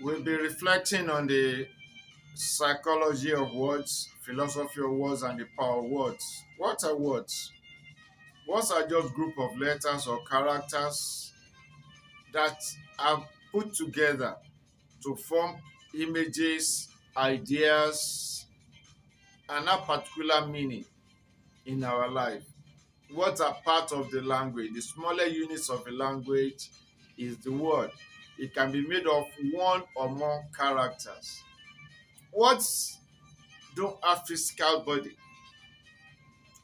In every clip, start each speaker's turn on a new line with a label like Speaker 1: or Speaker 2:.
Speaker 1: We'll be reflecting on the psychology of words, philosophy of words, and the power of words. What are words? Words are just group of letters or characters that are put together to form images, ideas, and a particular meaning in our life. Words are part of the language. The smaller units of a language is the word. It can be made of one or more characters. Words don't have physical body,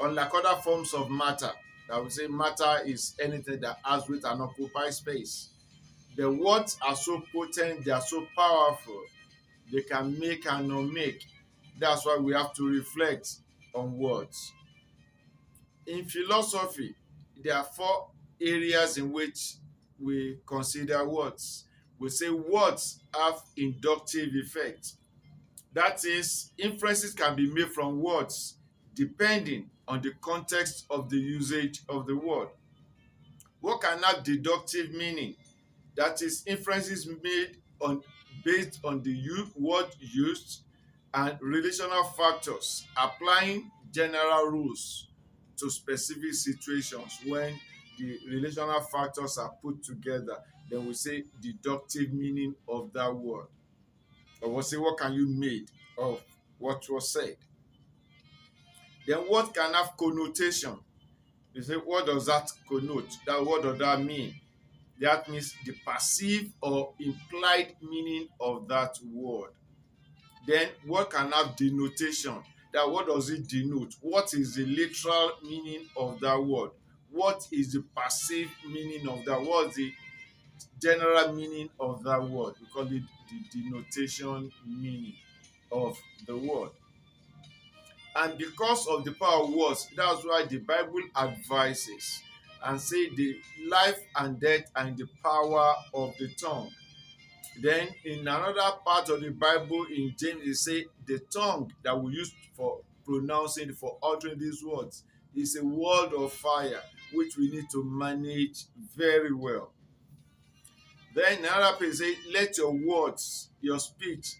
Speaker 1: unlike other forms of matter. I would say matter is anything that has weight and occupies space. The words are so potent, they are so powerful, they can make and unmake. That's why we have to reflect on words. In philosophy, there are four areas in which we consider words. We say words have inductive effect. That is, inferences can be made from words depending on the context of the usage of the word. What can have deductive meaning? That is, inferences made on based on the word used and relational factors, applying general rules to specific situations. When the relational factors are put together, then we say deductive meaning of that word. Or we'll say what can you made of what was said. Then what can have connotation? You say what does that connote? That what does that mean? That means the perceived or implied meaning of that word. Then what can have denotation? That what does it denote? What is the literal meaning of that word? What is the perceived meaning of that? What is the general meaning of that word? We call it the denotation meaning of the word. And because of the power of words, that's why the Bible advises and say the life and death are in the power of the tongue. Then in another part of the Bible in James, it say the tongue that we use for pronouncing, for uttering these words, is a word of fire, which we need to manage very well. Then another place say, let your words, your speech,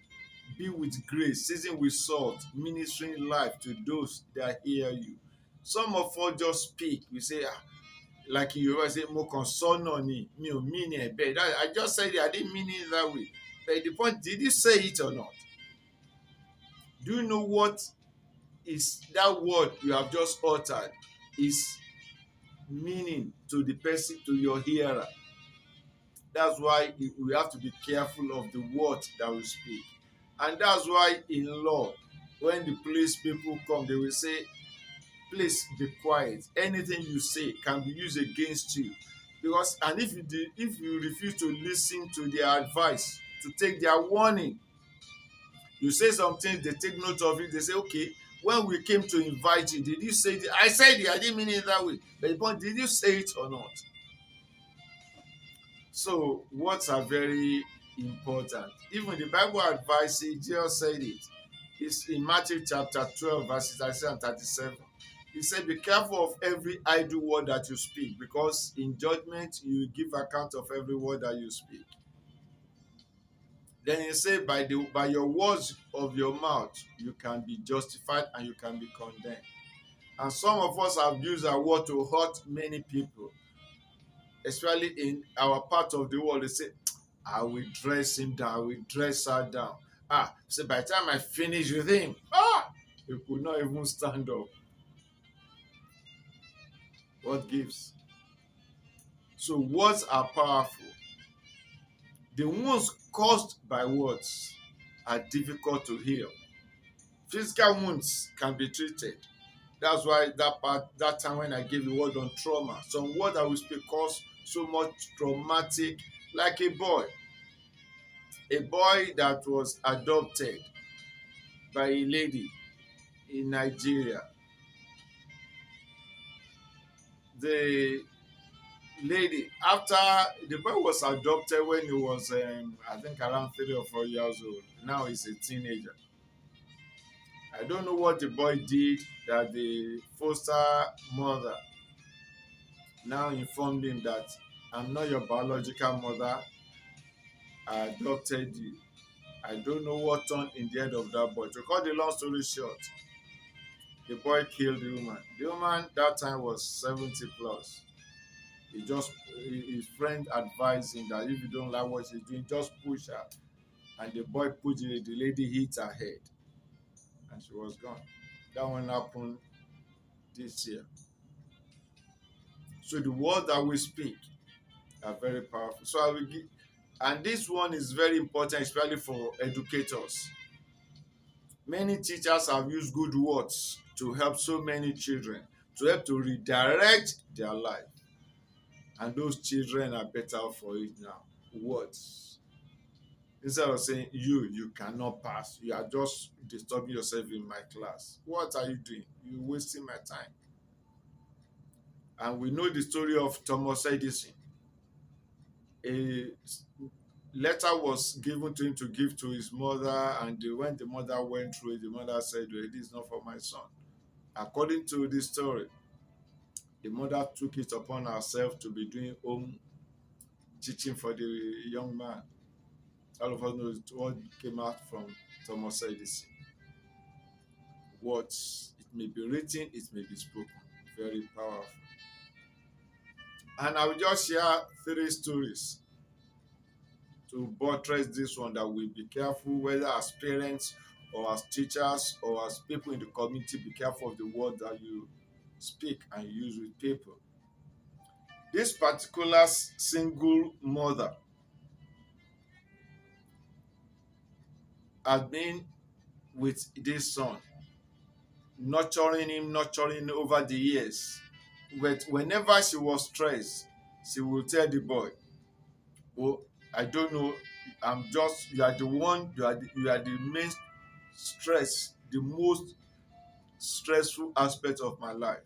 Speaker 1: be with grace, seasoned with salt, ministering life to those that hear you. Some of us just speak. We say, like in Yoruba, say, mo kàn sọ́nà ni, mi ò mean ẹ̀ bẹ́ẹ̀. I just said it, I didn't mean it that way. But the point, did you say it or not? Do you know what is that word you have just uttered is meaning to the person, to your hearer? That's why we have to be careful of the word that we speak. And that's why in law, when the police people come, they will say, please be quiet. Anything you say can be used against you. Because and if you refuse to listen to their advice, to take their warning, you say something, they take note of it, they say, okay, when we came to invite you, did you say it? I said it, I didn't mean it that way. But the point, did you say it or not? So words are very important. Even the Bible advises, Jesus said it. It's in Matthew chapter 12, verses 37 and 37. He said, be careful of every idle word that you speak, because in judgment you give account of every word that you speak. Then he said, by your words of your mouth, you can be justified and you can be condemned. And some of us have used our word to hurt many people, especially in our part of the world. They say, I will dress him down, I will dress her down. So by the time I finish with him, he could not even stand up. What gives? So words are powerful. The wounds caused by words are difficult to heal. Physical wounds can be treated. That's why that time when I gave the word on trauma, some word that we speak cause so much traumatic, like a boy that was adopted by a lady in Nigeria. The lady, after the boy was adopted when he was, I think, around 3 or 4 years old. Now he's a teenager. I don't know what the boy did that the foster mother now informed him that I'm not your biological mother. I adopted you. I don't know what turned in the head of that boy. To cut the long story short, the boy killed the woman. The woman that time was 70 plus. He just his friend advised him that if you don't like what she's doing, just push her. And the boy pushed it, the lady hit her head and she was gone. That one happened this year. So the words that we speak are very powerful. So I will give, and this one is very important, especially for educators. Many teachers have used good words to help so many children, to help to redirect their life. And those children are better for it now. Words. Instead of saying, you cannot pass, you are just disturbing yourself in my class. What are you doing? You're wasting my time. And we know the story of Thomas Edison. A letter was given to him to give to his mother, and when the mother went through it, the mother said, well, this is not for my son. According to this story, the mother took it upon herself to be doing home teaching for the young man. All of us know what came out from Thomas Edison. Words, it may be written, it may be spoken. Very powerful. And I will just share 3 stories to buttress this one, that we be careful, whether as parents or as teachers or as people in the community, be careful of the word that you speak and use with people. This particular single mother had been with this son, nurturing over the years. But whenever she was stressed, she will tell the boy, oh, I don't know, you are the one, you are the main stress, the most stressful aspect of my life.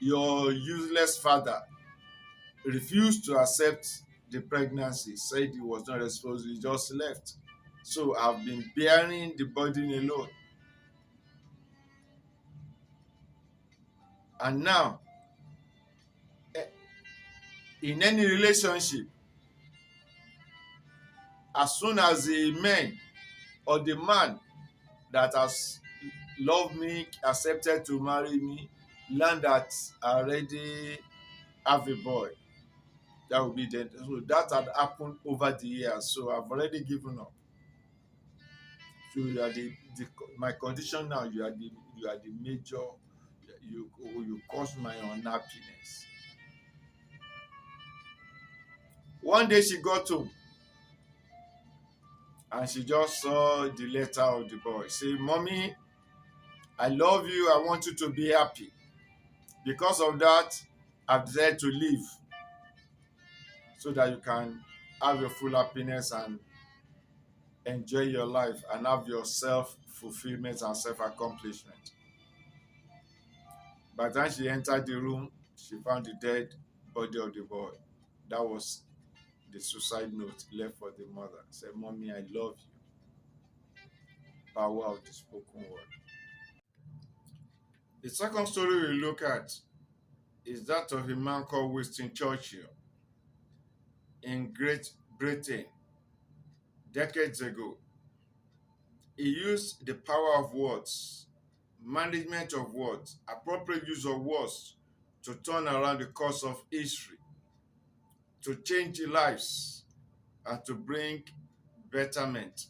Speaker 1: Your useless father refused to accept the pregnancy, said he was not responsible, he just left. So I've been bearing the burden alone. And now, eh, in any relationship, as soon as the man or the man that has loved me, accepted to marry me, learn that I already have a boy, that will be the, so that had happened over the years. So I've already given up. So you are the my condition now. You are the major. You cause my unhappiness. One day she got home and she just saw the letter of the boy. Say, "Mommy, I love you. I want you to be happy. Because of that, I've decided to leave so that you can have your full happiness and enjoy your life and have your self fulfillment and self accomplishment." By the time she entered the room, she found the dead body of the boy. That was the suicide note left for the mother. Said, "Mommy, I love you." Power of the spoken word. The second story we look at is that of a man called Winston Churchill in Great Britain decades ago. He used the power of words, management of words, appropriate use of words to turn around the course of history, to change lives, and to bring betterment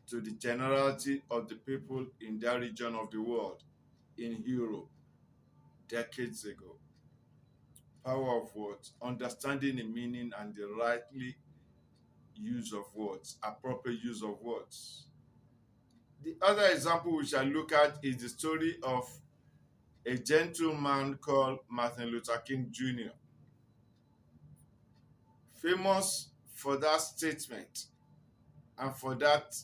Speaker 1: to the generality of the people in that region of the world, in Europe, decades ago. Power of words, understanding the meaning and the rightly use of words, appropriate use of words. The other example we shall look at is the story of a gentleman called Martin Luther King Jr., famous for that statement and for that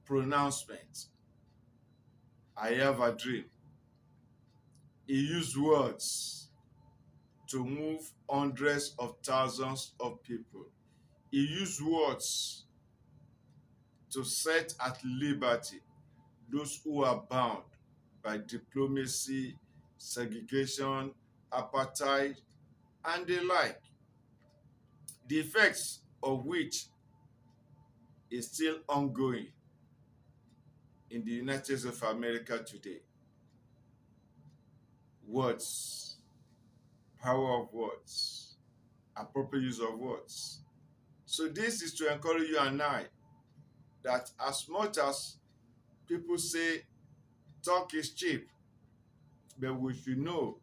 Speaker 1: pronouncement, "I have a dream." He used words to move hundreds of thousands of people. He used words to set at liberty those who are bound by diplomacy, segregation, apartheid, and the like. The effects of which is still ongoing in the United States of America today. Words, power of words, appropriate use of words. So this is to encourage you and I that as much as people say talk is cheap, but we should know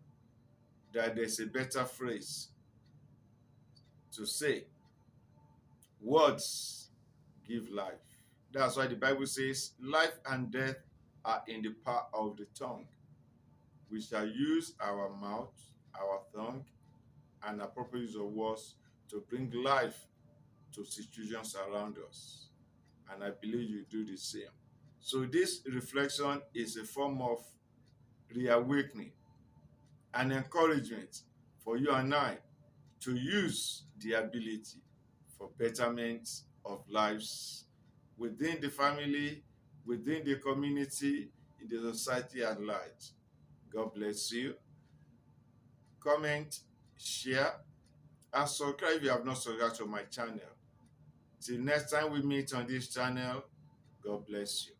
Speaker 1: that there's a better phrase to say. Words give life. That's why the Bible says life and death are in the power of the tongue. We shall use our mouth, our tongue, and appropriate use of words to bring life to situations around us. And I believe you do the same. So this reflection is a form of reawakening and encouragement for you and I to use the ability for betterment of lives within the family, within the community, in the society at large. God bless you. Comment, share, and subscribe if you have not subscribed to my channel. Till next time we meet on this channel, God bless you.